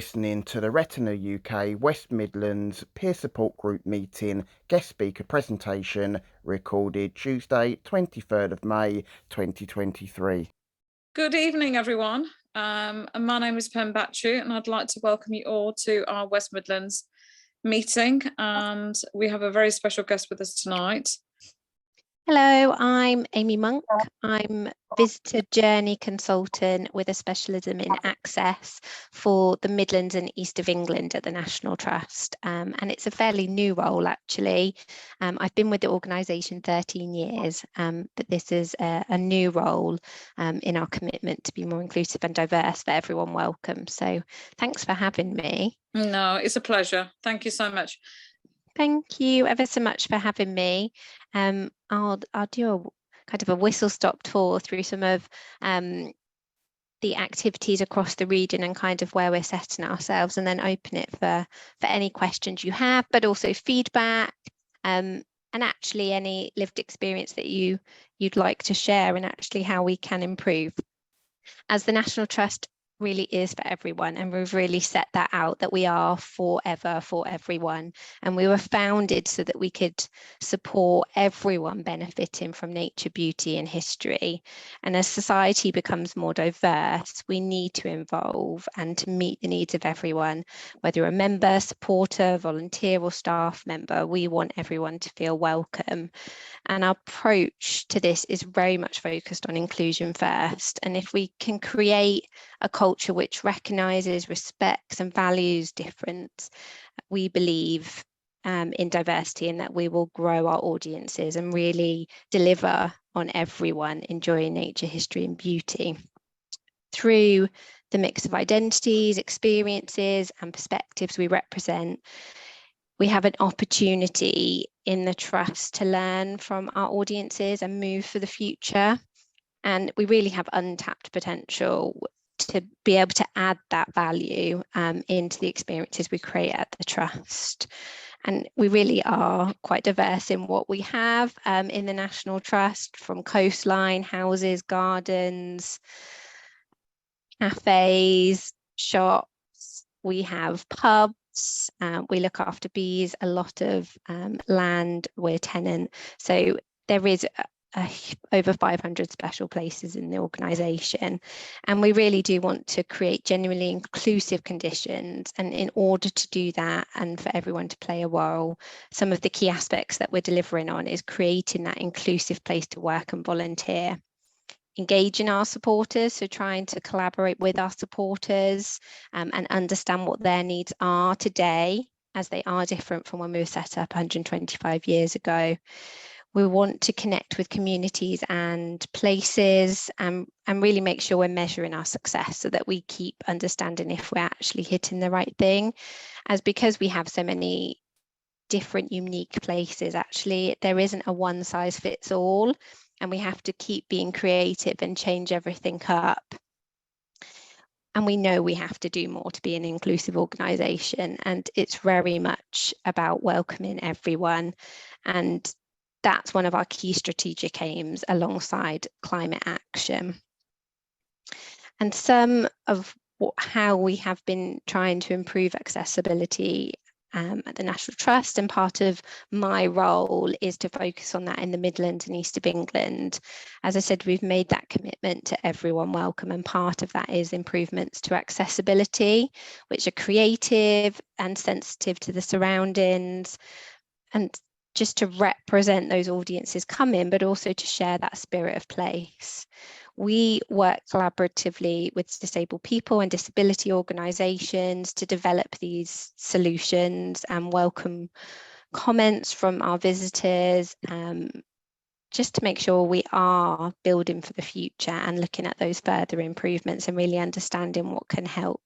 listening to the Retina UK West Midlands Peer Support Group meeting guest speaker presentation recorded Tuesday, 23rd of May 2023. Good evening, everyone. And my name is Perm Bhachu, and I'd like to welcome you all to our West Midlands meeting. And we have a very special guest with us tonight. Hello, I'm Aimee Monk. I'm visitor journey consultant with a specialism in access for the Midlands and East of England at the National Trust. And it's a fairly new role, actually. I've been with the organisation 13 years, but this is a new role in our commitment to be more inclusive and diverse for everyone welcome. So thanks for having me. No, it's a pleasure. Thank you so much. Thank you ever so much for having me. I'll do a kind of a whistle-stop tour through some of the activities across the region and kind of where we're setting ourselves, and then open it for any questions you have, but also feedback and actually any lived experience that you'd like to share, and actually how we can improve. As the National Trust really is for everyone, and we've really set that out, that we are forever for everyone, and we were founded so that we could support everyone benefiting from nature, beauty and history. And as society becomes more diverse, we need to evolve and to meet the needs of everyone, whether you're a member, supporter, volunteer or staff member. We want everyone to feel welcome, and our approach to this is very much focused on inclusion first. And if we can create a culture which recognises, respects and values difference, we believe in diversity, and that we will grow our audiences and really deliver on everyone enjoying nature, history and beauty. Through the mix of identities, experiences and perspectives we represent, we have an opportunity in the Trust to learn from our audiences and move for the future. And we really have untapped potential to be able to add that value into the experiences we create at the Trust. And we really are quite diverse in what we have in the National Trust, from coastline, houses, gardens, cafes, shops. We have pubs. We look after bees, a lot of land, we're tenant. So there is over 500 special places in the organisation, and we really do want to create genuinely inclusive conditions. And in order to do that, and for everyone to play a role, some of the key aspects that we're delivering on is creating that inclusive place to work and volunteer, engaging our supporters, so trying to collaborate with our supporters and understand what their needs are today, as they are different from when we were set up 125 years ago. We want to connect with communities and places and really make sure we're measuring our success, so that we keep understanding if we're actually hitting the right thing. As because we have so many different unique places, actually there isn't a one size fits all, and we have to keep being creative and change everything up. And we know we have to do more to be an inclusive organisation, and it's very much about welcoming everyone. And that's one of our key strategic aims alongside climate action. And some of how we have been trying to improve accessibility at the National Trust, and part of my role is to focus on that in the Midlands and East of England. As I said, we've made that commitment to everyone welcome, and part of that is improvements to accessibility, which are creative and sensitive to the surroundings, and just to represent those audiences come in, but also to share that spirit of place. We work collaboratively with disabled people and disability organisations to develop these solutions and welcome comments from our visitors, just to make sure we are building for the future and looking at those further improvements and really understanding what can help.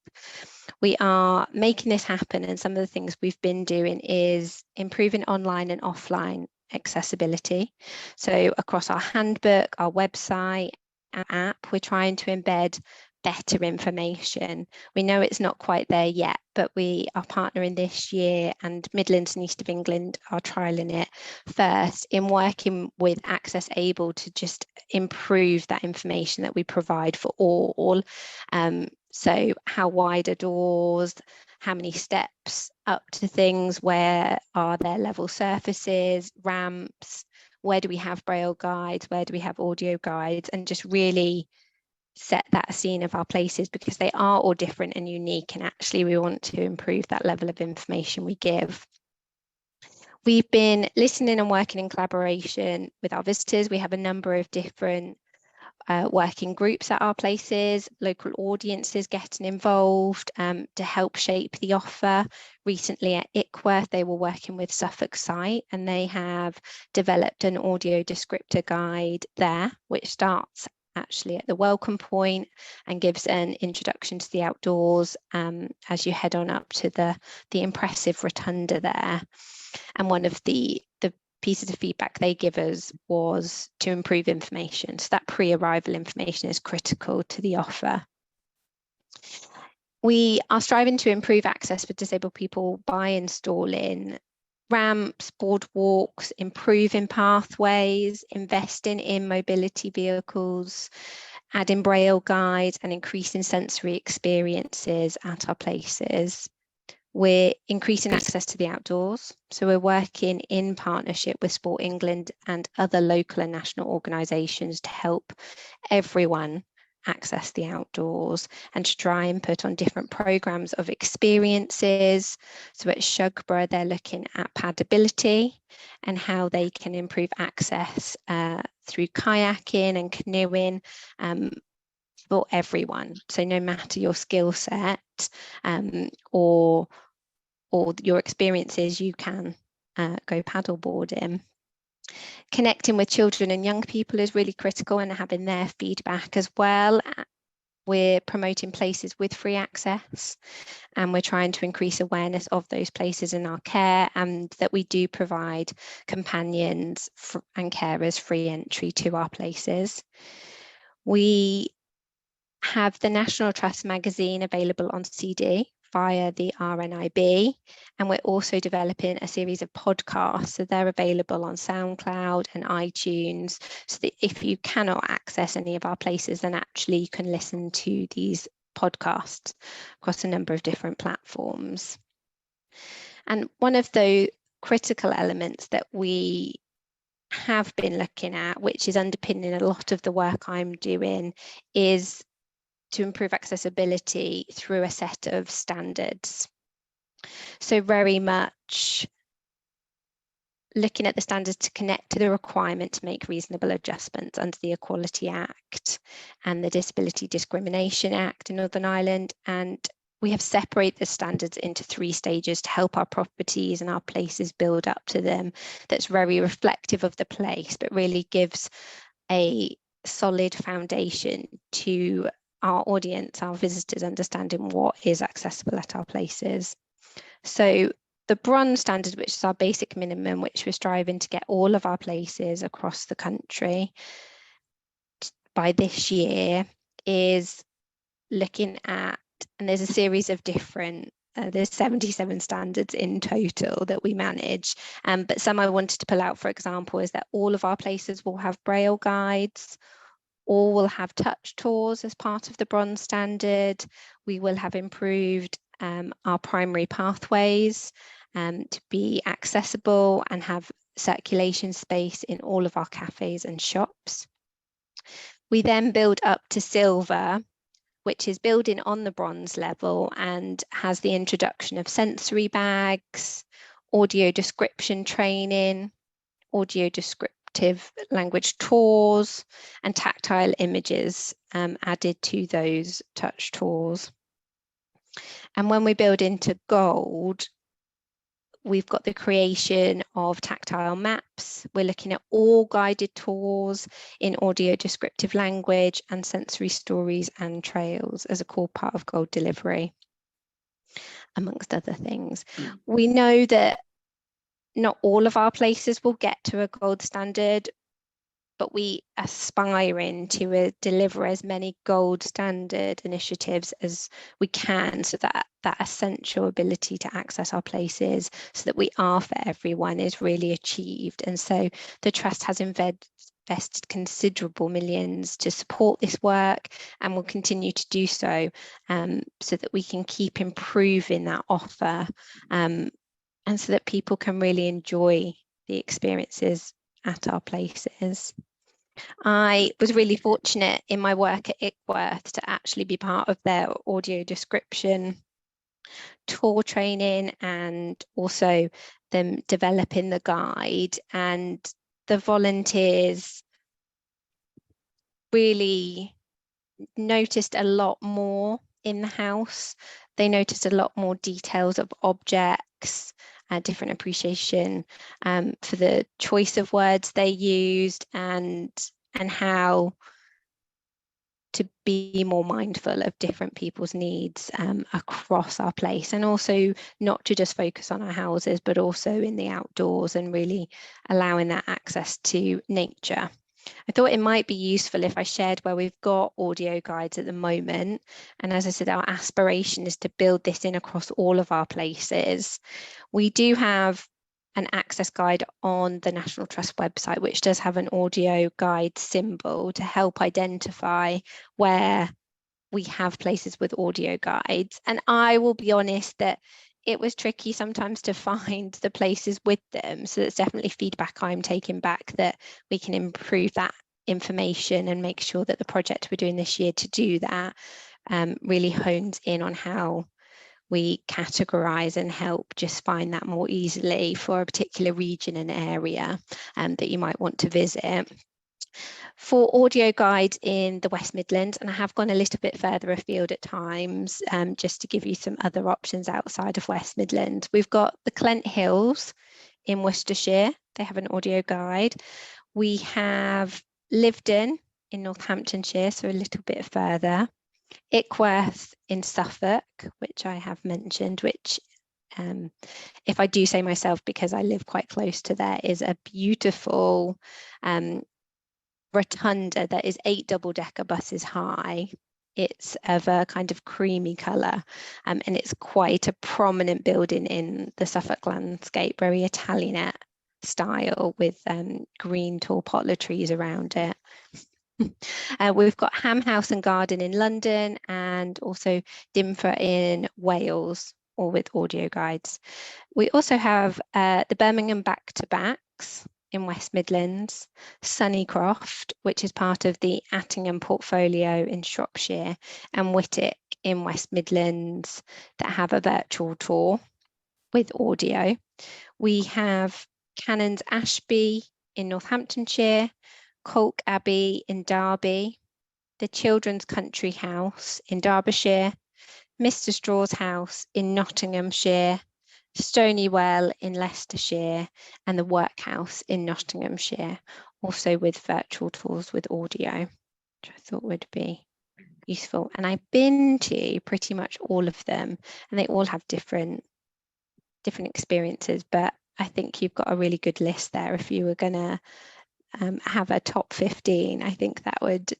We are making this happen, and some of the things we've been doing is improving online and offline accessibility. So across our handbook, our website, our app, we're trying to embed better information. We know it's not quite there yet, but we are partnering this year, and Midlands and East of England are trialling it first, in working with Access Able to just improve that information that we provide for all. So how wide are doors? How many steps up to things? Where are there level surfaces, ramps? Where do we have braille guides? Where do we have audio guides? And just really set that scene of our places, because they are all different and unique, and actually we want to improve that level of information we give. We've been listening and working in collaboration with our visitors. We have a number of different working groups at our places, local audiences getting involved to help shape the offer. Recently at Ickworth, they were working with Suffolk Site, and they have developed an audio descriptor guide there, which starts actually at the welcome point and gives an introduction to the outdoors as you head on up to the impressive rotunda there. And one of the pieces of feedback they give us was to improve information. So that pre-arrival information is critical to the offer. We are striving to improve access for disabled people by installing ramps, boardwalks, improving pathways, investing in mobility vehicles, adding braille guides, and increasing sensory experiences at our places. We're increasing access to the outdoors. So we're working in partnership with Sport England and other local and national organisations to help everyone access the outdoors and to try and put on different programmes of experiences. So at Shugborough, they're looking at paddability and how they can improve access through kayaking and canoeing for everyone. So no matter your skill set or your experiences, you can go paddleboarding. Connecting with children and young people is really critical, and having their feedback as well. We're promoting places with free access, and we're trying to increase awareness of those places in our care, and that we do provide companions and carers free entry to our places. We have the National Trust magazine available on CD via the RNIB, and we're also developing a series of podcasts, so they're available on SoundCloud and iTunes, so that if you cannot access any of our places, then actually you can listen to these podcasts across a number of different platforms. And one of the critical elements that we have been looking at, which is underpinning a lot of the work I'm doing, is to improve accessibility through a set of standards. So very much looking at the standards to connect to the requirement to make reasonable adjustments under the Equality Act and the Disability Discrimination Act in Northern Ireland. And we have separated the standards into 3 stages to help our properties and our places build up to them. That's very reflective of the place, but really gives a solid foundation to our audience, our visitors, understanding what is accessible at our places. So the bronze standard, which is our basic minimum, which we're striving to get all of our places across the country by this year, is looking at, and there's a series of different, there's 77 standards in total that we manage, but some I wanted to pull out, for example, is that all of our places will have braille guides. All will have touch tours as part of the bronze standard. We will have improved our primary pathways to be accessible and have circulation space in all of our cafes and shops. We then build up to silver, which is building on the bronze level and has the introduction of sensory bags, audio description training, audio descriptive language tours, and tactile images added to those touch tours. And when we build into gold, we've got the creation of tactile maps. We're looking at all guided tours in audio descriptive language and sensory stories and trails as a core part of gold delivery, amongst other things. We know that not all of our places will get to a gold standard, but we aspiring to deliver as many gold standard initiatives as we can, so that that essential ability to access our places so that we are for everyone is really achieved. And so the Trust has invested considerable millions to support this work and will continue to do so, so that we can keep improving that offer, and so that people can really enjoy the experiences at our places. I was really fortunate in my work at Ickworth to actually be part of their audio description tour training, and also them developing the guide, and the volunteers really noticed a lot more in the house. They noticed a lot more details of objects, different appreciation for the choice of words they used, and how to be more mindful of different people's needs across our place, and also not to just focus on our houses, but also in the outdoors, and really allowing that access to nature. I thought it might be useful if I shared where we've got audio guides at the moment. And as I said, our aspiration is to build this in across all of our places. We do have an access guide on the National Trust website, which does have an audio guide symbol to help identify where we have places with audio guides. And I will be honest that it was tricky sometimes to find the places with them. So that's definitely feedback I'm taking back, that we can improve that information and make sure that the project we're doing this year to do that really hones in on how we categorize and help just find that more easily for a particular region and area that you might want to visit. For audio guides in the West Midlands, and I have gone a little bit further afield at times, just to give you some other options outside of West Midlands. We've got the Clent Hills in Worcestershire. They have an audio guide. We have Lyveden in Northamptonshire, so a little bit further. Ickworth in Suffolk, which I have mentioned, which if I do say myself, because I live quite close to there, is a beautiful rotunda that is 8 double-decker buses high. It's of a kind of creamy colour, and it's quite a prominent building in the Suffolk landscape, very Italianate style, with green tall poplar trees around it. We've got Ham House and Garden in London, and also Dinford in Wales, all with audio guides. We also have the Birmingham Back-to-Backs in West Midlands, Sunnycroft, which is part of the Attingham portfolio in Shropshire, and Whitwick in West Midlands, that have a virtual tour with audio. We have Canons Ashby in Northamptonshire, Colk Abbey in Derby, the Children's Country House in Derbyshire, Mr Straw's House in Nottinghamshire, Stonywell in Leicestershire, and the Workhouse in Nottinghamshire, also with virtual tours with audio, which I thought would be useful. And I've been to pretty much all of them, and they all have different experiences, but I think you've got a really good list there. If you were going to have a top 15, I think that would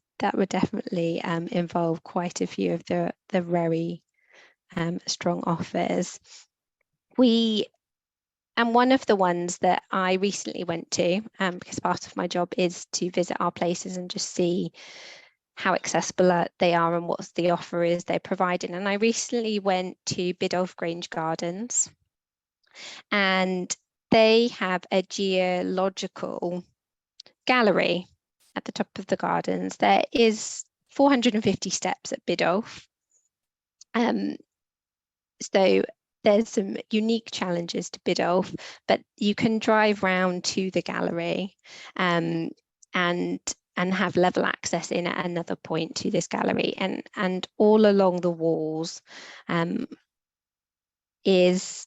definitely involve quite a few of the very strong offers. And one of the ones that I recently went to, because part of my job is to visit our places and just see how accessible they are and what the offer is they're providing. And I recently went to Biddulph Grange Gardens, and they have a geological gallery at the top of the gardens. There is 450 steps at Biddulph. So there's some unique challenges to Biddulph, but you can drive round to the gallery and have level access in at another point to this gallery. And all along the walls is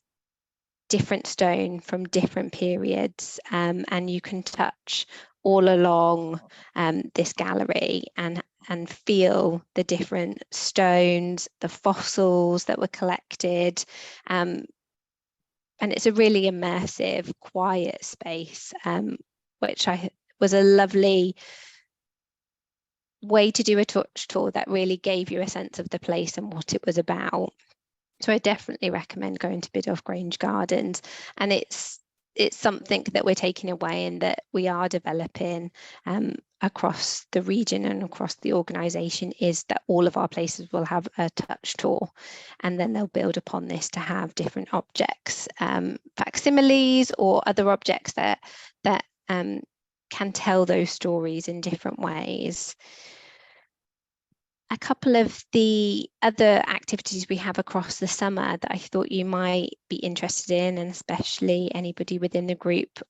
different stone from different periods, and you can touch all along this gallery and feel the different stones, the fossils that were collected, and it's a really immersive, quiet space, which was a lovely way to do a touch tour that really gave you a sense of the place and what it was about. So I definitely recommend going to Biddulph Grange Gardens, and it's it's something that we're taking away and that we are developing across the region and across the organisation, is that all of our places will have a touch tour, and then they'll build upon this to have different objects, facsimiles or other objects that can tell those stories in different ways. A couple of the other activities we have across the summer that I thought you might be interested in, and especially anybody within the group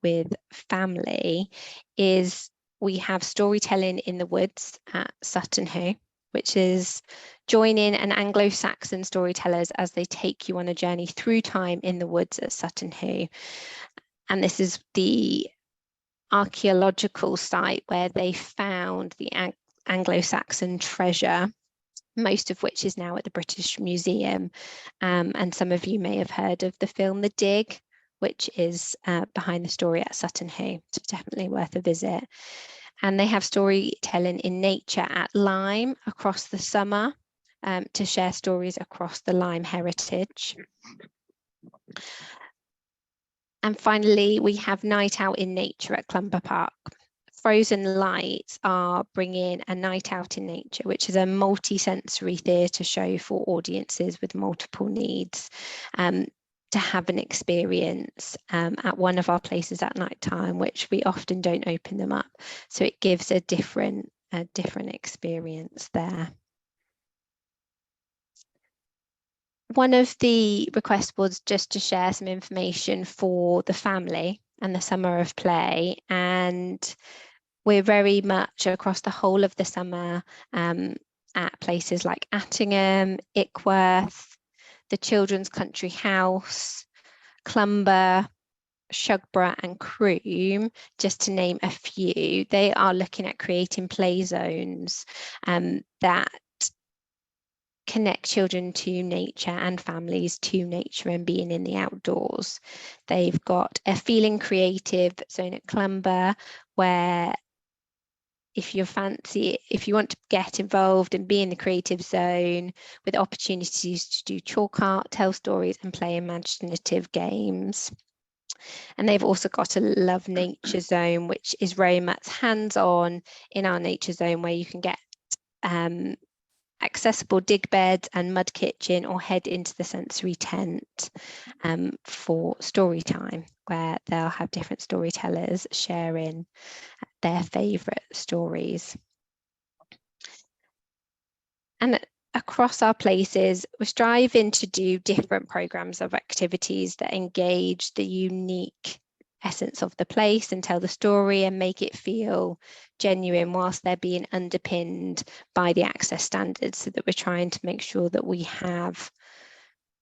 with family, is we have storytelling in the woods at Sutton Hoo, which is joining an Anglo-Saxon storytellers as they take you on a journey through time in the woods at Sutton Hoo. And this is the archaeological site where they found the Anglo-Saxon treasure, most of which is now at the British Museum. And some of you may have heard of the film The Dig, which is behind the story at Sutton Hoo. So definitely worth a visit. And they have storytelling in nature at Lyme across the summer to share stories across the Lyme heritage. And finally, we have Night Out in Nature at Clumber Park. Frozen Lights are bringing a night out in nature, which is a multi-sensory theatre show for audiences with multiple needs, to have an experience at one of our places at night time, which we often don't open them up. So it gives a different experience there. One of the requests was just to share some information for the family and the summer of play, and we're very much across the whole of the summer at places like Attingham, Ickworth, the Children's Country House, Clumber, Shugborough and Croom, just to name a few. They are looking at creating play zones that connect children to nature and families to nature and being in the outdoors. They've got a Feeling Creative zone at Clumber, where if you want to get involved and be in the creative zone, with opportunities to do chalk art, tell stories and play imaginative games. And they've also got a Love Nature zone, which is very much hands-on in our nature zone, where you can get accessible dig beds and mud kitchen, or head into the sensory tent for story time, where they'll have different storytellers sharing their favourite stories. And across our places, we're striving to do different programmes of activities that engage the unique essence of the place and tell the story and make it feel genuine, whilst they're being underpinned by the access standards, so that we're trying to make sure that we have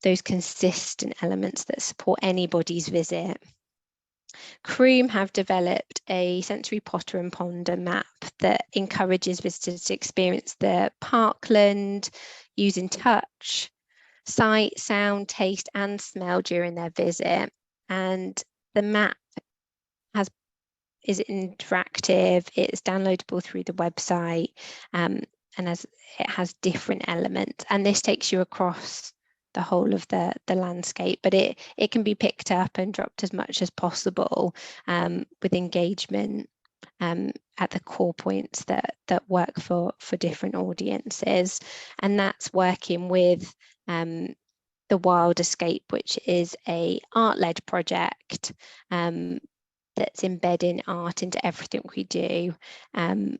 those consistent elements that support anybody's visit. Croom have developed a sensory potter and ponder map that encourages visitors to experience the parkland using touch, sight, sound, taste and smell during their visit. And the map is interactive, it's downloadable through the website, and it has different elements, and this takes you across the whole of the landscape, but it can be picked up and dropped as much as possible with engagement at the core points that work for different audiences. And that's working with the Wild Escape, which is a art-led project that's embedding art into everything we do in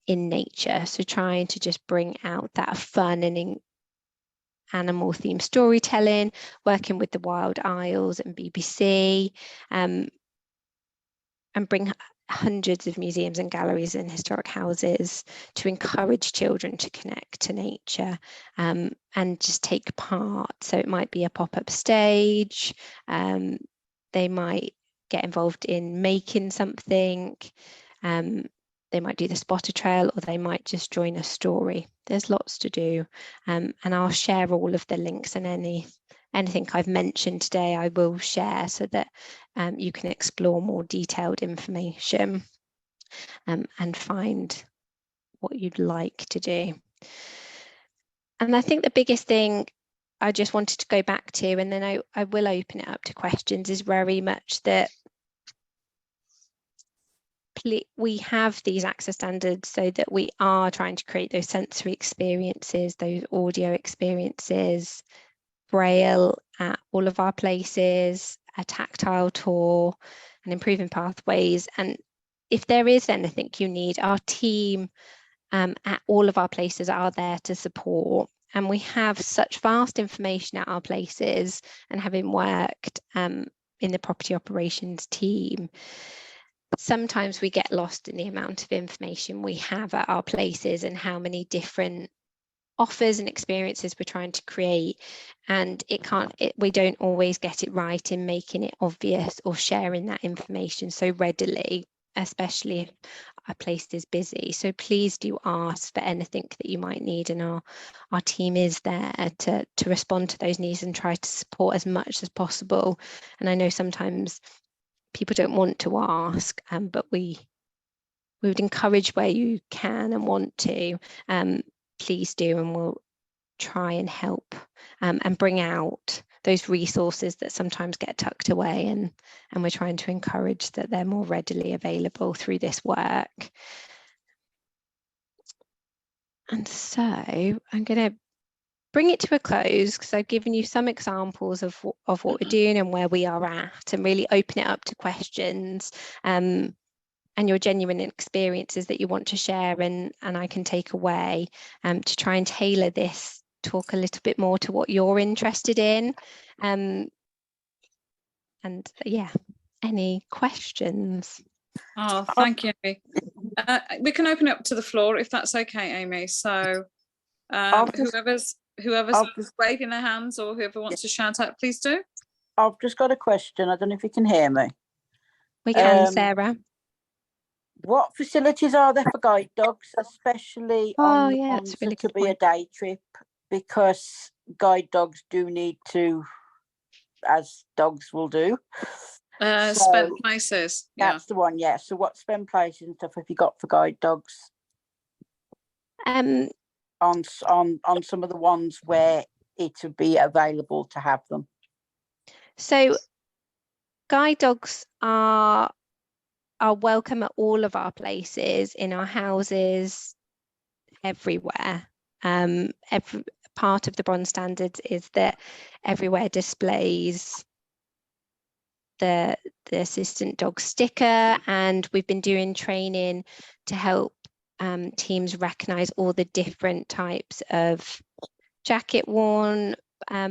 nature. So trying to just bring out that fun and animal themed storytelling, working with the Wild Isles and BBC, and bring hundreds of museums and galleries and historic houses to encourage children to connect to nature and just take part. So it might be a pop-up stage, they might get involved in making something, they might do the spotter trail, or they might just join a story. There's lots to do, and I'll share all of the links, and anything I've mentioned today I will share, so that you can explore more detailed information and find what you'd like to do. And I think the biggest thing I just wanted to go back to, and then I will open it up to questions, is very much that we have these access standards so that we are trying to create those sensory experiences, those audio experiences, Braille at all of our places, a tactile tour, and improving pathways. And if there is anything you need, our team at all of our places are there to support. And we have such vast information at our places, and having worked in the property operations team, sometimes we get lost in the amount of information we have at our places and how many different offers and experiences we're trying to create, and we don't always get it right in making it obvious or sharing that information so readily, especially if a place is busy. So please do ask for anything that you might need, and our team is there to respond to those needs and try to support as much as possible. And I know sometimes people don't want to ask, but we would encourage where you can and want to. Please do, and we'll try and help and bring out those resources that sometimes get tucked away, and we're trying to encourage that they're more readily available through this work. And so I'm going to bring it to a close, because I've given you some examples of what we're doing and where we are at, and really open it up to questions and your genuine experiences that you want to share, and I can take away to try and tailor this talk a little bit more to what you're interested in. And yeah, any questions? Oh, thank you, Aimee. We can open it up to the floor if that's okay, Aimee. So whoever's waving their hands or whoever wants to shout out, please do. I've just got a question. I don't know if you can hear me. We can, Sarah. What facilities are there for guide dogs, especially on the yeah, ones really that could good be a point. day trip? Because guide dogs do need to, as dogs will do. Spent places. Yeah. That's the one, yeah. So what spend places and stuff have you got for guide dogs? On some of the ones where it would be available to have them. So guide dogs are welcome at all of our places, in our houses, everywhere. Every part of the bronze standards is that everywhere displays the assistant dog sticker, and we've been doing training to help teams recognise all the different types of jacket worn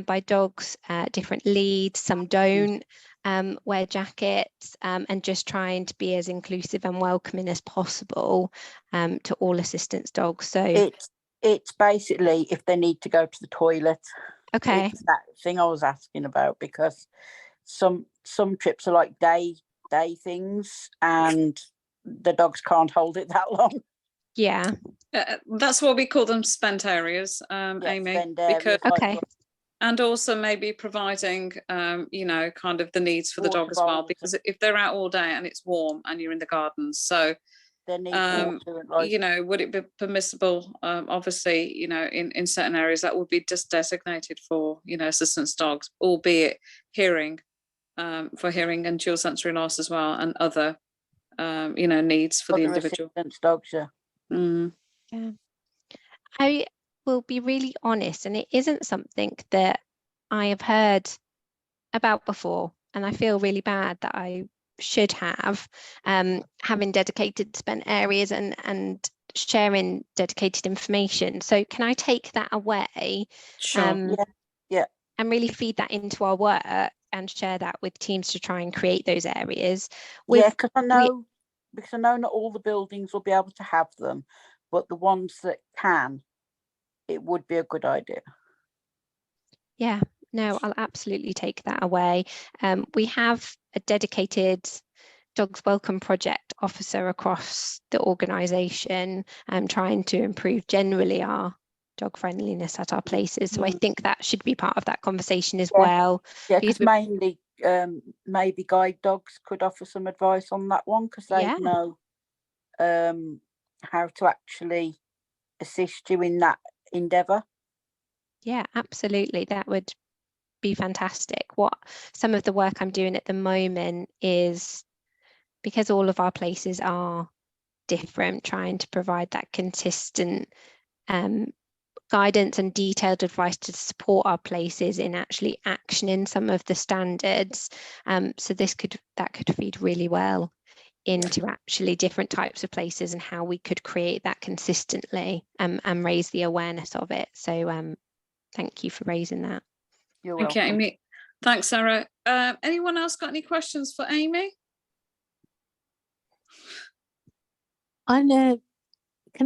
by dogs, different leads. Some don't wear jackets, and just trying to be as inclusive and welcoming as possible to all assistance dogs. So it's basically if they need to go to the toilet. Okay. It's that thing I was asking about, because some trips are like day things and the dogs can't hold it that long. Yeah. That's what we call them, spent areas, Aimee. Because, okay. And also maybe providing, kind of the needs for the dog as well, because if they're out all day and it's warm and you're in the gardens, so would it be permissible, obviously, in certain areas that would be just designated for, assistance dogs, albeit hearing, for hearing and dual sensory loss as well, and other, needs for the individual. Assistance dogs, yeah. Yeah. I will be really honest, and it isn't something that I have heard about before, and I feel really bad that I should have, having dedicated spent areas and sharing dedicated information. So can I take that away? Sure. Yeah. And really feed that into our work and share that with teams to try and create those areas. Because I know not all the buildings will be able to have them, but the ones that can, it would be a good idea. Yeah, no, I'll absolutely take that away. We have a dedicated Dogs Welcome Project officer across the organisation, trying to improve generally our dog friendliness at our places. So I think that should be part of that conversation as well. Yeah, because mainly maybe guide dogs could offer some advice on that one, because they know how to actually assist you in that endeavour. Yeah, absolutely. That would be fantastic. What some of the work I'm doing at the moment is, because all of our places are different, trying to provide that consistent guidance and detailed advice to support our places in actually actioning some of the standards. So that could feed really well into actually different types of places and how we could create that consistently and raise the awareness of it. So thank you for raising that. You're Thank welcome. you, Aimee. Thanks, Sarah. Anyone else got any questions for Aimee? Can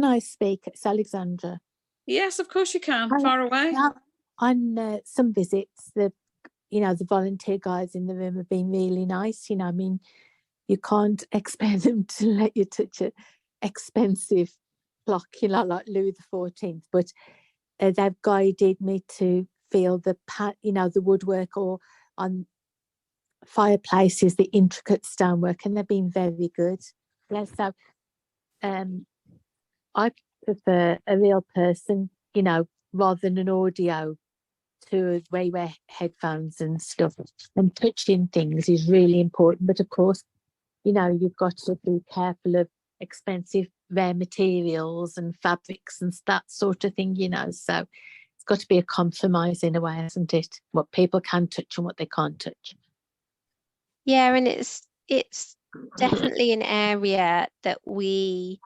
I speak? It's Alexandra. Yes, of course you can. Far away. On some visits, the volunteer guys in the room have been really nice. I mean, you can't expect them to let you touch an expensive clock, like Louis XIV, but they've guided me to feel the woodwork, or on fireplaces, the intricate stonework, and they've been very good. Yeah, so I prefer a real person, rather than an audio to where you wear headphones and stuff. And touching things is really important. But of course, you've got to be careful of expensive rare materials and fabrics and that sort of thing, So it's got to be a compromise in a way, hasn't it? What people can touch and what they can't touch. Yeah, and it's definitely an area that we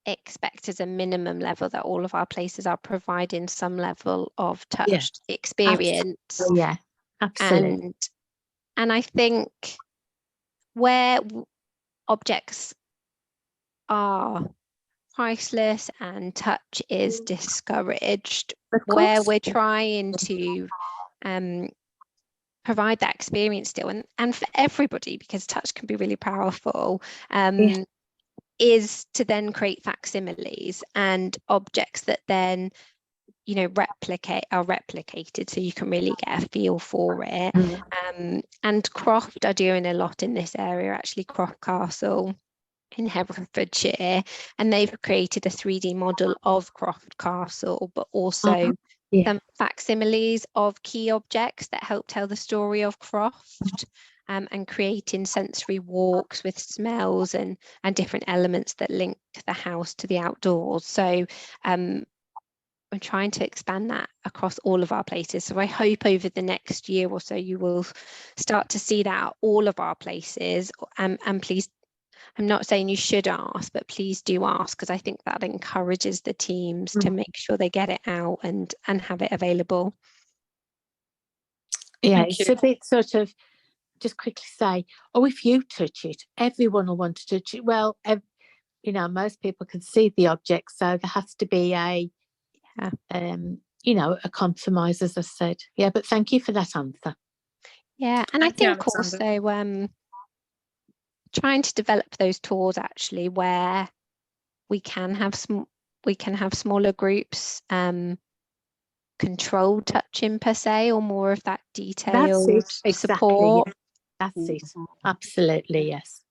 expect as a minimum level that all of our places are providing some level of touch experience. Absolutely. Yeah, absolutely. And I think where objects are priceless and touch is discouraged, where we're trying to provide that experience still, and for everybody, because touch can be really powerful, is to then create facsimiles and objects that then are replicated, so you can really get a feel for it. And Croft are doing a lot in this area, actually. Croft Castle in Herefordshire, and they've created a 3D model of Croft Castle, but also some facsimiles of key objects that help tell the story of Croft, and creating sensory walks with smells and different elements that link the house to the outdoors. So I'm trying to expand that across all of our places. So I hope over the next year or so you will start to see that at all of our places. And please, I'm not saying you should ask, but please do ask, because I think that encourages the teams to make sure they get it out and have it available. Yeah, it's a bit sort of, just quickly say, if you touch it, everyone will want to touch it. Well, most people can see the object, so there has to be a compromise, as I said. Yeah, but thank you for that answer. Yeah, and I think also trying to develop those tours actually where we can have smaller groups, controlled touching per se, or more of that detailed support. Yeah. That's it. Absolutely, yes.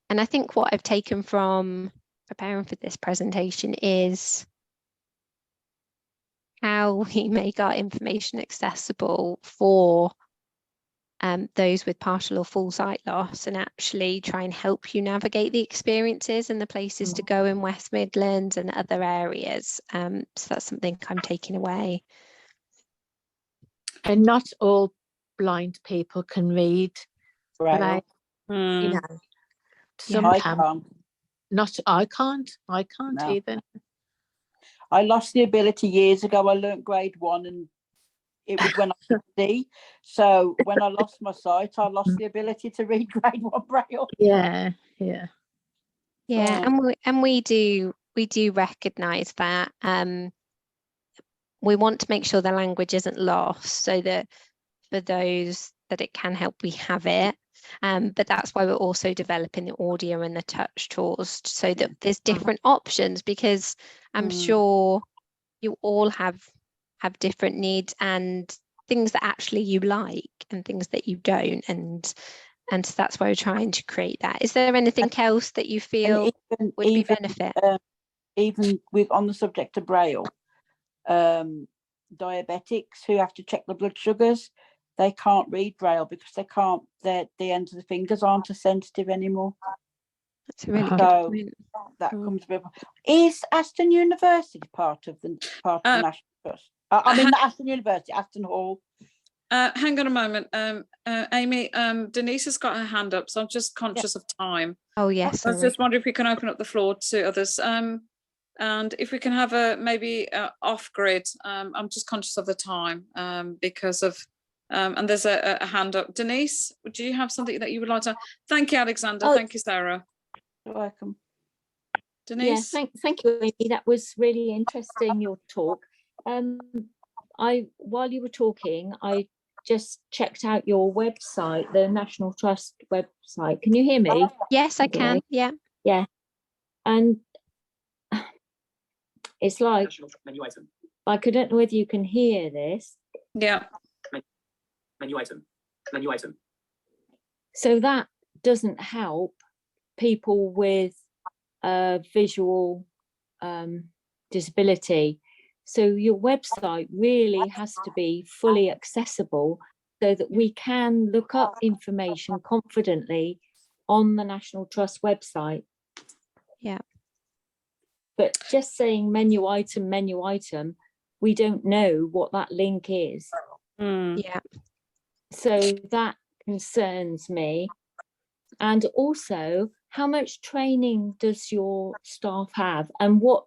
And I think what I've taken from preparing for this presentation is how we make our information accessible for those with partial or full sight loss, and actually try and help you navigate the experiences and the places to go in West Midlands and other areas. So that's something I'm taking away. And not all blind people can read Braille. Some can. I can't either. I lost the ability years ago. I learnt grade 1 and it was when I could see. So when I lost my sight, I lost the ability to read grade 1 Braille. Yeah, and we do recognise that. We want to make sure the language isn't lost, so that for those that it can help, we have it. But that's why we're also developing the audio and the touch tours, so that there's different options, because I'm sure you all have different needs and things that actually you like and things that you don't, and so that's why we're trying to create that. Is there anything else that you feel would be benefit? Even on the subject of Braille, diabetics who have to check the blood sugars, they can't read Braille because they can't, the ends of the fingers aren't as sensitive anymore. That's a really good So point. that comes with. Is Aston University part of the National Trust? I mean, not Aston University, Aston Hall. Hang on a moment, Amy. Denise has got her hand up, so I'm just conscious of time. Oh yes. I was just wondering if we can open up the floor to others, and if we can have a maybe off grid. I'm just conscious of the time because of. And there's a hand up. Denise, do you have something that you would like to? Thank you, Alexander. Oh, thank you, Sarah. You're welcome. Denise. Yeah, thank you, Amy. That was really interesting, your talk. While you were talking, I just checked out your website, the National Trust website. Can you hear me? Yes, I can. Yeah. Yeah. And it's like I don't know whether you can hear this. Yeah. Menu item. So that doesn't help people with visual disability. So your website really has to be fully accessible so that we can look up information confidently on the National Trust website. Yeah. But just saying menu item, we don't know what that link is. Yeah. So that concerns me. And also, how much training does your staff have, and what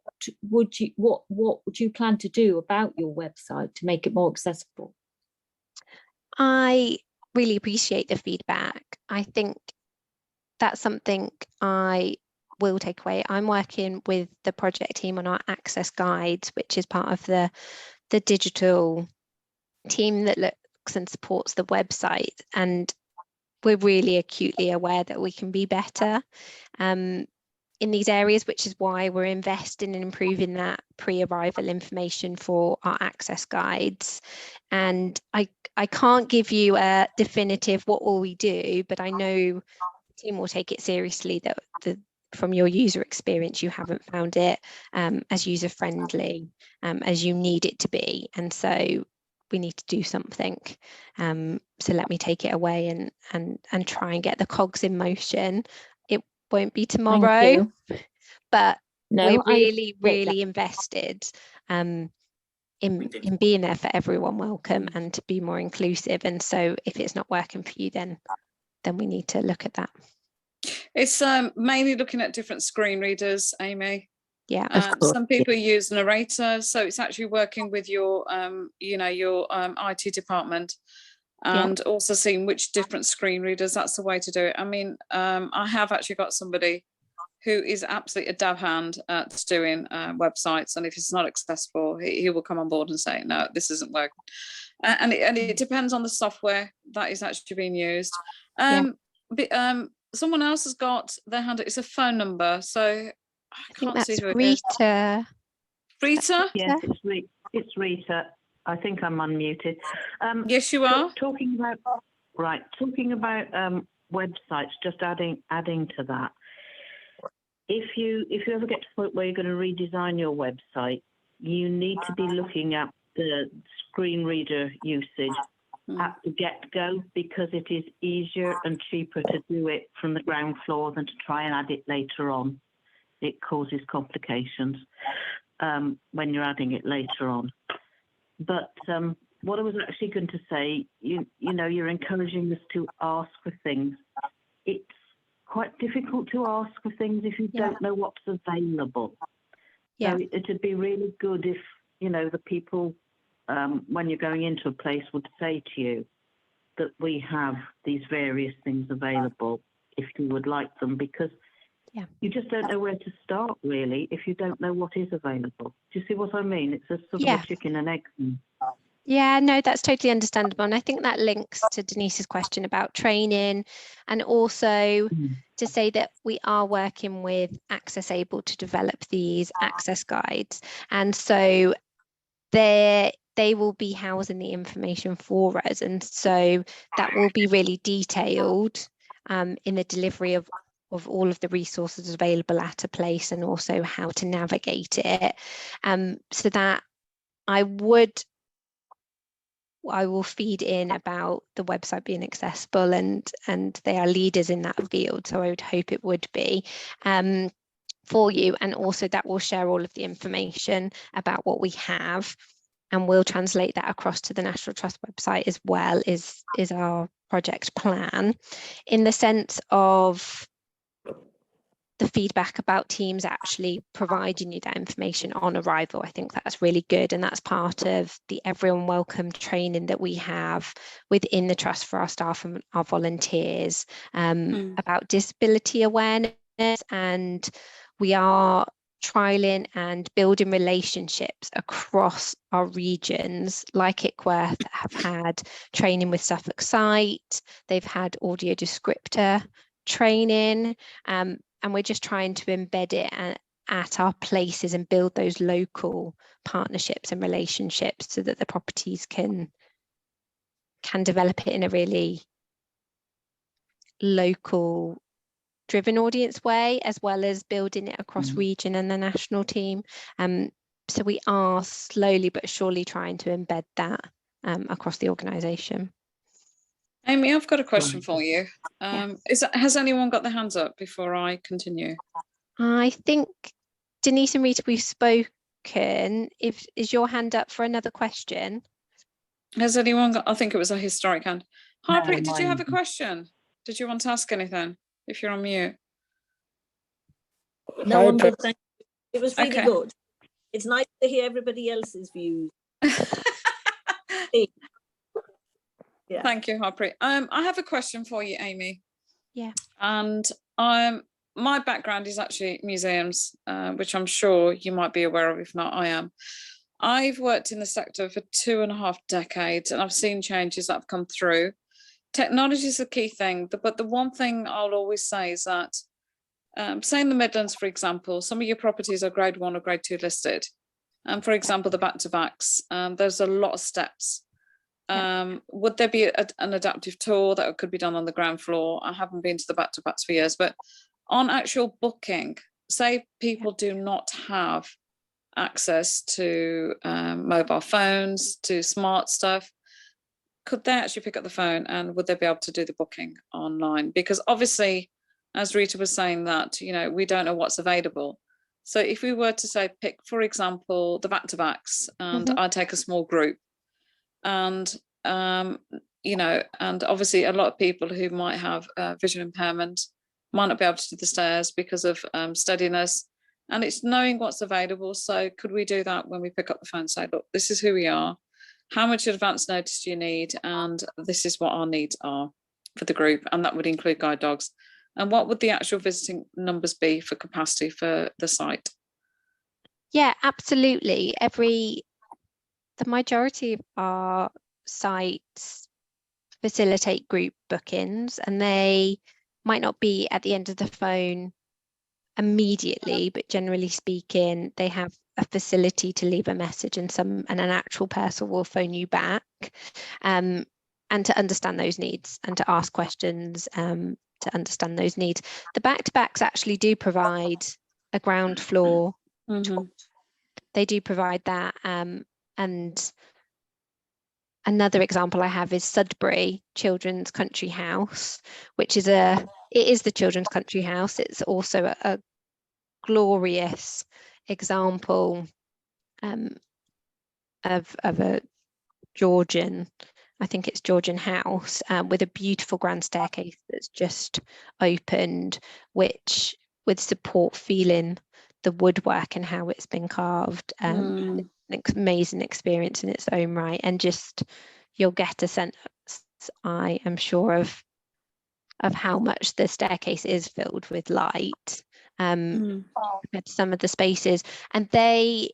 would you plan to do about your website to make it more accessible? I really appreciate the feedback. I think that's something I will take away. I'm working with the project team on our access guides, which is part of the digital team that looks and supports the website, and we're really acutely aware that we can be better in these areas, which is why we're investing in improving that pre-arrival information for our access guides. And I can't give you a definitive what will we do, but I know the team will take it seriously that from your user experience, you haven't found it as user-friendly as you need it to be. And so we need to do something. So let me take it away and try and get the cogs in motion. It won't be tomorrow, but we're really invested in being there for everyone welcome and to be more inclusive. And so if it's not working for you, then we need to look at that. It's mainly looking at different screen readers, Amy. Yeah, some people use narrator, so it's actually working with your your IT department and also seeing which different screen readers. That's the way to do it. I mean, I have actually got somebody who is absolutely a dab hand at doing websites, and if it's not accessible, he will come on board and say, no, this isn't working. And it depends on the software that is actually being used. Someone else has got their hand. It's a phone number, so I think can't see that's who it is. Rita. Yes, it's Rita. I think I'm unmuted. Yes, you are. Talking about websites. Just adding to that. If you ever get to the point where you're going to redesign your website, you need to be looking at the screen reader usage at the get-go, because it is easier and cheaper to do it from the ground floor than to try and add it later on. It causes complications when you're adding it later on. But what I was actually going to say, you know, you're encouraging us to ask for things. It's quite difficult to ask for things if you don't know what's available. So it'd be really good if, you know, the people, when you're going into a place, would say to you that we have these various things available if you would like them, because you just don't know where to start, really, if you don't know what is available. Do you see what I mean? It's a sort of a chicken and egg thing. Yeah, no, that's totally understandable. And I think that links to Denise's question about training, and also to say that we are working with Access Able to develop these access guides. And so they will be housing the information for us. And so that will be really detailed in the delivery of all of the resources available at a place, and also how to navigate it. So that I would I will feed in about the website being accessible, and they are leaders in that field, so I would hope it would be for you. And also that will share all of the information about what we have, and we'll translate that across to the National Trust website as well, is our project plan, in the sense of the feedback about teams actually providing you that information on arrival. I think that's really good, and that's part of the Everyone Welcome training that we have within the Trust for our staff and our volunteers about disability awareness. And we are trialing and building relationships across our regions, like Ickworth have had training with Suffolk site, they've had audio descriptor training, and we're just trying to embed it at our places and build those local partnerships and relationships so that the properties can develop it in a really local driven audience way, as well as building it across region and the national team. So we are slowly but surely trying to embed that across the organisation. Aimee, I've got a question for you. Has anyone got their hands up before I continue? I think Denise and Rita, we've spoken. Is your hand up for another question? Has anyone got? I think it was a historic hand. Harpreet, No, did you have a mine- question? Did you want to ask anything? If you're on mute. No, I'm good, thank you. It was really Okay. good. It's nice to hear everybody else's views. Yeah. Thank you, Harpreet. I have a question for you, Aimee. Yeah. And my background is actually museums, which I'm sure you might be aware of. If not, I am. I've worked in the sector for 2.5 decades, and I've seen changes that have come through. Technology is a key thing, but the one thing I'll always say is that, say in the Midlands, for example, some of your properties are grade 1 or grade 2 listed. And for example, the back-to-backs, there's a lot of steps. Would there be an adaptive tour that could be done on the ground floor? I haven't been to the back-to-backs for years, but on actual booking, say people do not have access to mobile phones, to smart stuff, could they actually pick up the phone, and would they be able to do the booking online? Because obviously, as Rita was saying, that, you know, we don't know what's available. So if we were to say, pick, for example, the back-to-backs, and I take a small group, and you know, and obviously a lot of people who might have vision impairment might not be able to do the stairs because of steadiness, and it's knowing what's available. So could we do that when we pick up the phone and say, look, this is who we are, how much advance notice do you need, and this is what our needs are for the group, and that would include guide dogs, and what would the actual visiting numbers be for capacity for the site? Yeah, absolutely. The majority of our sites facilitate group bookings, and they might not be at the end of the phone immediately, but generally speaking, they have a facility to leave a message, and an actual person will phone you back, and to understand those needs and to ask questions to understand those needs. The back-to-backs actually do provide a ground floor tour. They do provide that, and another example I have is Sudbury Children's Country House, which is it is the Children's Country House. It's also a glorious example of a Georgian, I think it's Georgian house, with a beautiful grand staircase that's just opened, which with support feeling the woodwork and how it's been carved. An amazing experience in its own right, and just you'll get a sense, I am sure, of how much the staircase is filled with light. At some of the spaces, and they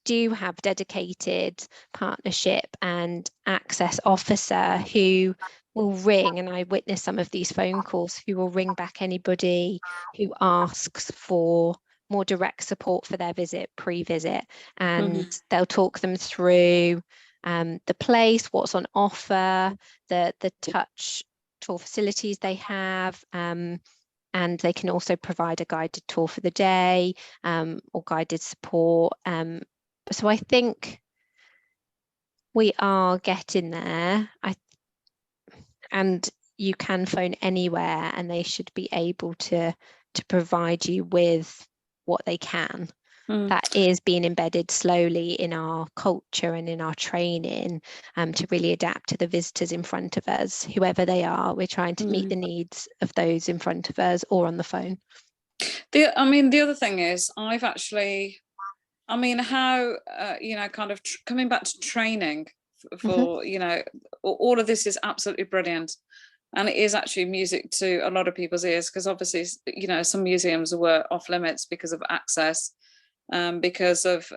do have dedicated partnership and access officer who will ring, and I witnessed some of these phone calls, who will ring back anybody who asks for more direct support for their visit, pre-visit, and they'll talk them through the place, what's on offer, the touch tour facilities they have, and they can also provide a guided tour for the day, or guided support. So I think We are getting there. And you can phone anywhere and they should be able to provide you with what they can. That is being embedded slowly in our culture and in our training to really adapt to the visitors in front of us, whoever they are. We're trying to meet the needs of those in front of us or on the phone. The other thing is I've actually, how, kind of coming back to training for, all of this is absolutely brilliant. And it is actually music to a lot of people's ears, because obviously, some museums were off limits because of access, because of,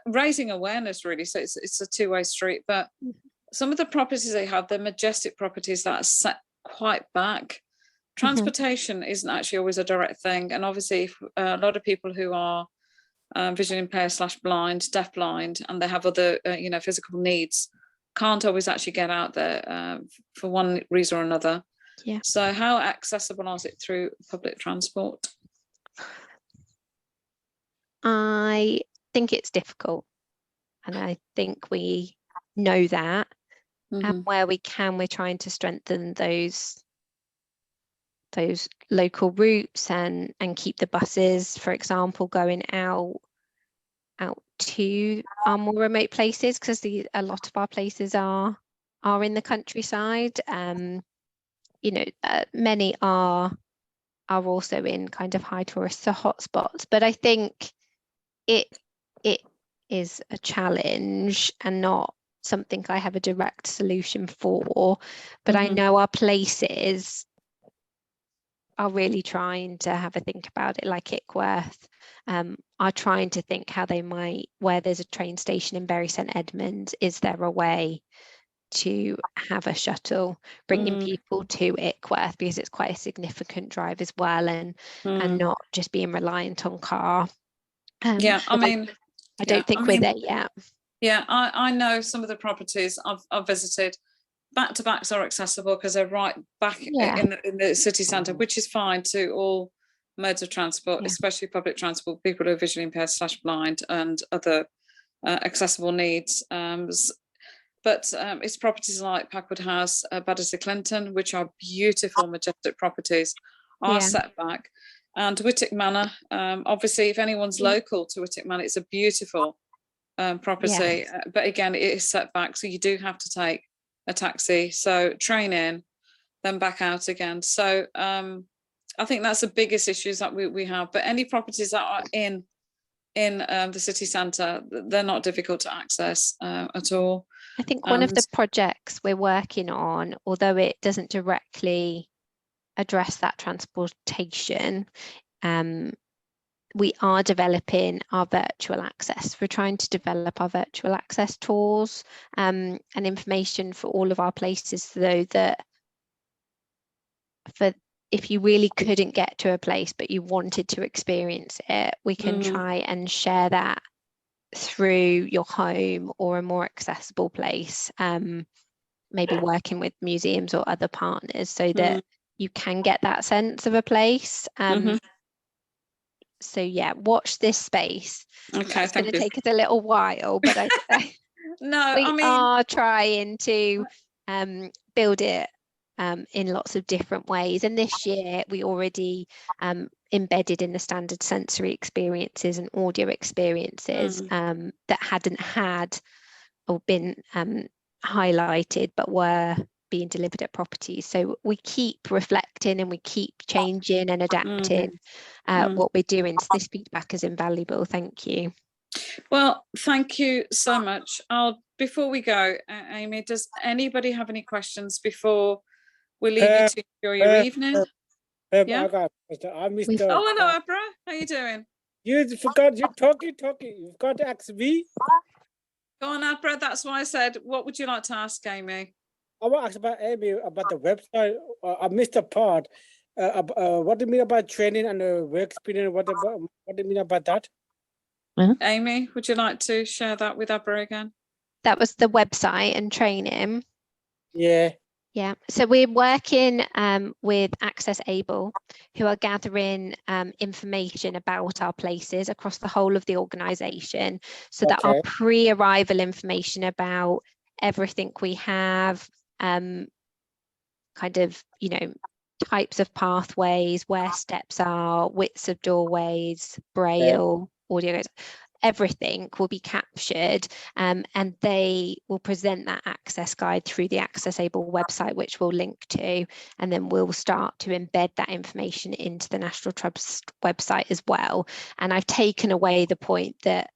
raising awareness, really. So it's a two-way street. But some of the properties they have, they're majestic properties that are set quite back. Transportation isn't actually always a direct thing. And obviously, if, a lot of people who are visually impaired / blind, deafblind, and they have other, physical needs, can't always actually get out there for one reason or another. Yeah. So how accessible is it through public transport? I think it's difficult, and I think we know that. And where we can, we're trying to strengthen those local routes and keep the buses, for example, going out to our more remote places, because a lot of our places are in the countryside. Many are also in kind of high tourist hotspots, but I think it is a challenge and not something I have a direct solution for. But I know our places are really trying to have a think about it, like Ickworth, are trying to think how they might, where there's a train station in Bury St Edmunds, is there a way to have a shuttle bringing people to Ickworth, because it's quite a significant drive as well, and not just being reliant on car. I don't think we're there yet. Yeah, I know some of the properties I've visited. Back-to-backs are accessible because they're right back in the city centre, which is fine to all modes of transport, especially public transport, people who are visually impaired / blind and other accessible needs. But it's properties like Packwood House, Bardet-Biedl, which are beautiful, majestic properties, are set back. And Whittock Manor, obviously, if anyone's local to Whittock Manor, it's a beautiful property. But again, it is set back, so you do have to take a taxi, so train in, then back out again. So I think that's the biggest issues that we have. But any properties that are in the city centre, they're not difficult to access at all. I think one of the projects we're working on, although it doesn't directly address that transportation, we are developing our virtual access. We're trying to develop our virtual access tours and information for all of our places, so that if you really couldn't get to a place but you wanted to experience it, we can try and share that through your home or a more accessible place, maybe working with museums or other partners, so that you can get that sense of a place. So yeah, watch this space. Okay, it's going to take us a little while, but we are trying to build it in lots of different ways. And this year we already embedded in the standard sensory experiences and audio experiences that hadn't had or been highlighted, but were being delivered at properties. So we keep reflecting and we keep changing and adapting what we're doing. So this feedback is invaluable. Thank you. Well, thank you so much. Before we go, Aimee, does anybody have any questions before we leave you to enjoy your evening? Yeah. Oh, hello, Abra. How you doing? You forgot, you're talking. You've got to ask me. Go on, Abra. That's why I said, what would you like to ask, Aimee? I want to ask about Aimee about the website. I missed a part. What do you mean about training and work experience? What do you mean about that? Aimee, would you like to share that with Abra again? That was the website and training. Yeah. Yeah, so we're working with Access Able, who are gathering information about our places across the whole of the organisation, so that our pre-arrival information about everything we have, kind of, you know, types of pathways, where steps are, widths of doorways, braille, audio, everything will be captured, and they will present that access guide through the Access Able website, which we'll link to, and then we'll start to embed that information into the National Trust website as well. And I've taken away the point that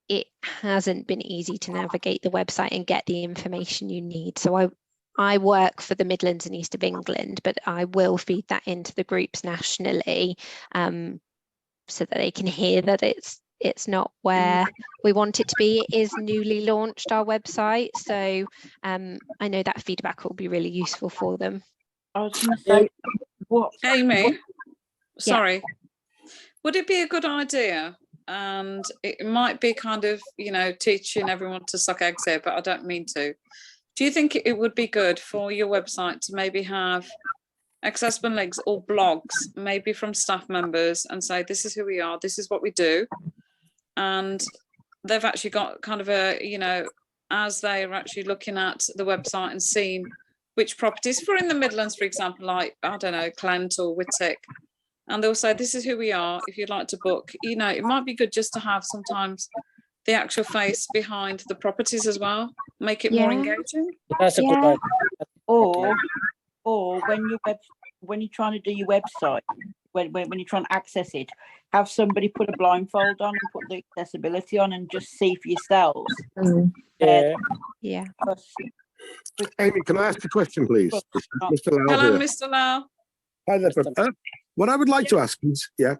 it hasn't been easy to navigate the website and get the information you need. So I work for the Midlands and East of England, but I will feed that into the groups nationally, so that they can hear that it's not where we want it to be. It is newly launched, our website, so I know that feedback will be really useful for them. I was going to say, what? Aimee, sorry, would it be a good idea? And it might be kind of, you know, teaching everyone to suck eggs here, but I don't mean to. Do you think it would be good for your website to maybe have accessible links or blogs, maybe from staff members, and say, this is who we are, this is what we do? And they've actually got kind of a, you know, as they're actually looking at the website and seeing which properties, for in the Midlands, for example, like, I don't know, Clent or Whittick, and they'll say, this is who we are, if you'd like to book. You know, it might be good just to have sometimes the actual face behind the properties as well, make it more engaging. That's a good idea. Or when you're trying to do your website, when you're trying to access it, have somebody put a blindfold on and put the accessibility on and just see for yourselves. Yeah. Aimee, can I ask a question, please? Mr. Lau Hello, here. Mr. Lau. Hi there. What I would like to ask is, the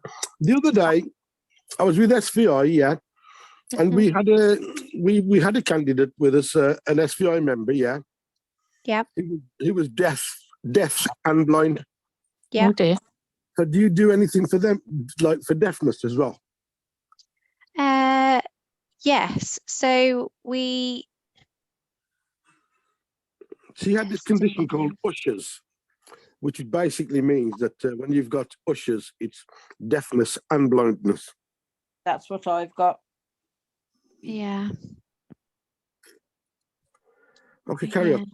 other day I was with SVI, and we had a candidate with us, an SVI member, he was deaf and blind. Yeah. Oh dear. So do you do anything for them, like for deafness as well? Yes. So she had this condition called ushers, which basically means that when you've got ushers, it's deafness and blindness. That's what I've got. Yeah. Okay, carry on.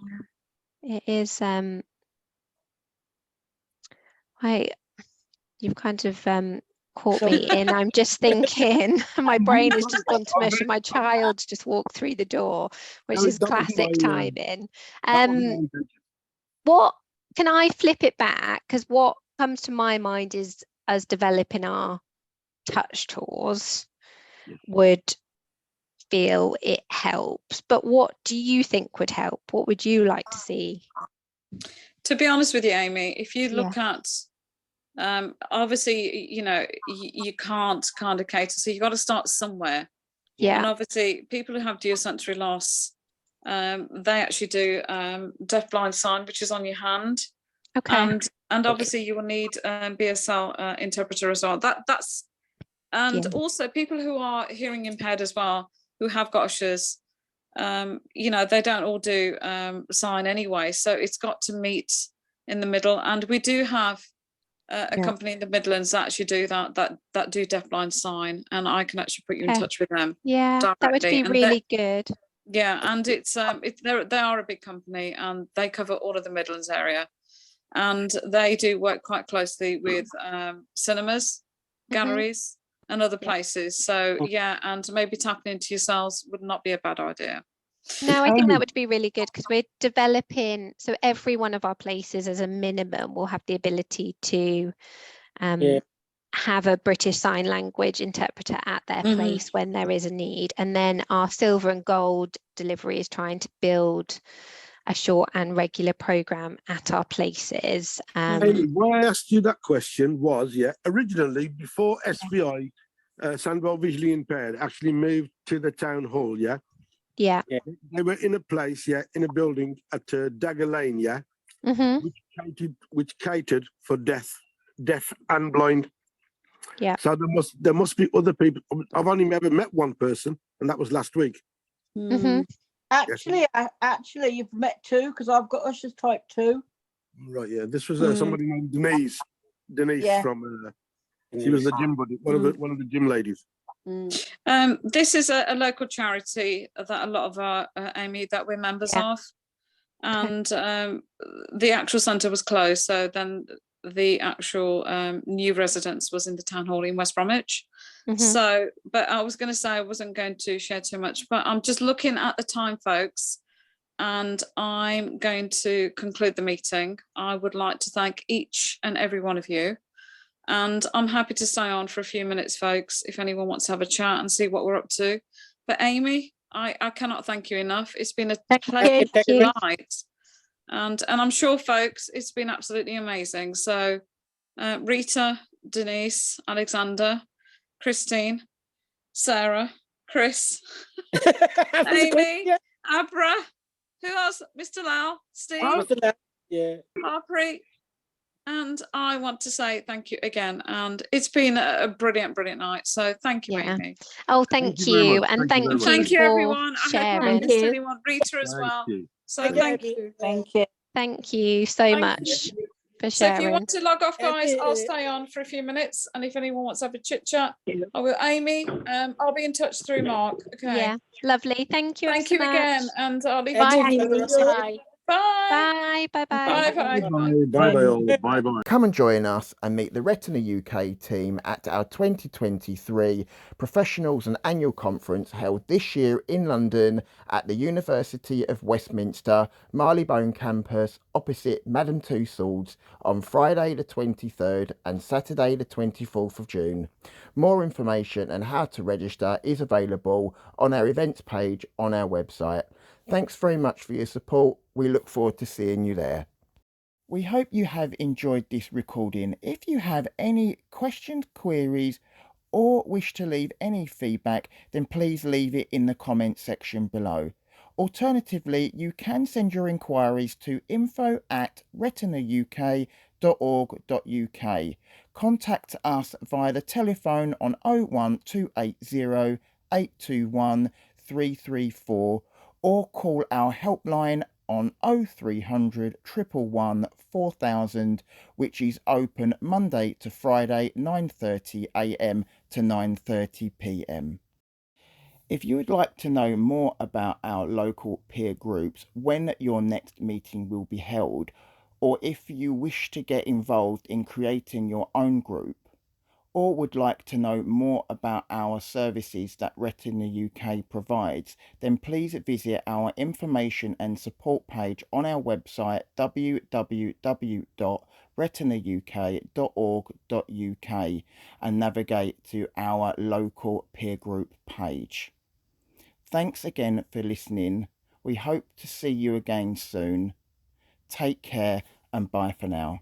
It is you've kind of caught me in. I'm just thinking, my brain has just gone to mush, and my child's just walked through the door, which is classic timing. What can I flip it back? Because what comes to my mind is us developing our touch tours would feel it helps, but what do you think would help? What would you like to see? To be honest with you, Aimee, if you look at obviously, you know, you can't kind of cater, so you've got to start somewhere. And obviously people who have dual sensory loss, they actually do deaf blind sign, which is on your hand. And obviously you will need BSL interpreter as well. That's also people who are hearing impaired as well, who have got ushers, you know, they don't all do sign anyway, so it's got to meet in the middle. And we do have a company in the Midlands that actually do that do deafblind sign, and I can actually put you in touch with them. That would be really good. And they are a big company, and they cover all of the Midlands area, and they do work quite closely with cinemas, galleries, and other places. So and maybe tapping into yourselves would not be a bad idea. No, I think that would be really good, because we're developing, so every one of our places as a minimum will have the ability to have a British Sign Language interpreter at their place when there is a need. And then our silver and gold delivery is trying to build a short and regular programme at our places. Why I asked you that question was, originally before SVI, Sandwell Visually Impaired, actually moved to the town hall, they were in a place, in a building at Dagger Lane, which catered for deaf and blind. So there must be other people. I've only ever met one person, and that was last week. And Actually, you've met two because I've got Usher's type 2. Right, yeah. This was somebody named Denise. Denise Yeah. from. She was the gym buddy, one of the gym ladies. This is a local charity that a lot of our Aimee that we're members of, and the actual centre was closed. So then the actual new residence was in the town hall in West Bromwich. So, but I was going to say I wasn't going to share too much, but I'm just looking at the time, folks, and I'm going to conclude the meeting. I would like to thank each and every one of you. And I'm happy to stay on for a few minutes, folks, if anyone wants to have a chat and see what we're up to. But Aimee, I cannot thank you enough. It's been a pleasure tonight. And I'm sure, folks, it's been absolutely amazing. So Rita, Denise, Alexander, Christine, Sarah, Chris, Aimee, Abra, who else? Mr. Lau, Steve, Harpreet. And I want to say thank you again. And it's been a brilliant, brilliant night. So thank you, Aimee. Oh, thank you. And thank you. Thank you, everyone. I hope I sharing. missed anyone. Rita as well. So thank you. Thank you. Thank you so much for So if you sharing. want to log off, guys, I'll stay on for a few minutes. And if anyone wants to have a chit chat, I will. Aimee, I'll be in touch through Mark. Okay. Yeah, lovely. Thank you. Thank you again. And I'll leave Bye. you to Bye. Bye. Bye. Bye. Bye bye. Come and join us and meet the Retina UK team at our 2023 Professionals and Annual Conference held this year in London at the University of Westminster, Marylebone campus opposite Madame Tussauds on Friday the 23rd and Saturday the 24th of June. More information and how to register is available on our events page on our website. Thanks very much for your support. We look forward to seeing you there. We hope you have enjoyed this recording. If you have any questions, queries, or wish to leave any feedback, then please leave it in the comment section below. Alternatively, you can send your inquiries to info@retinauk.org.uk. Contact us via the telephone on 01280 821 334 or call our helpline on 0300 111 4000, which is open Monday to Friday 9:30 a.m. to 9:30 p.m. If you would like to know more about our local peer groups, when your next meeting will be held, or if you wish to get involved in creating your own group, or would like to know more about our services that Retina UK provides, then please visit our information and support page on our website www.retinauk.org.uk and navigate to our local peer group page. Thanks again for listening. We hope to see you again soon. Take care and bye for now.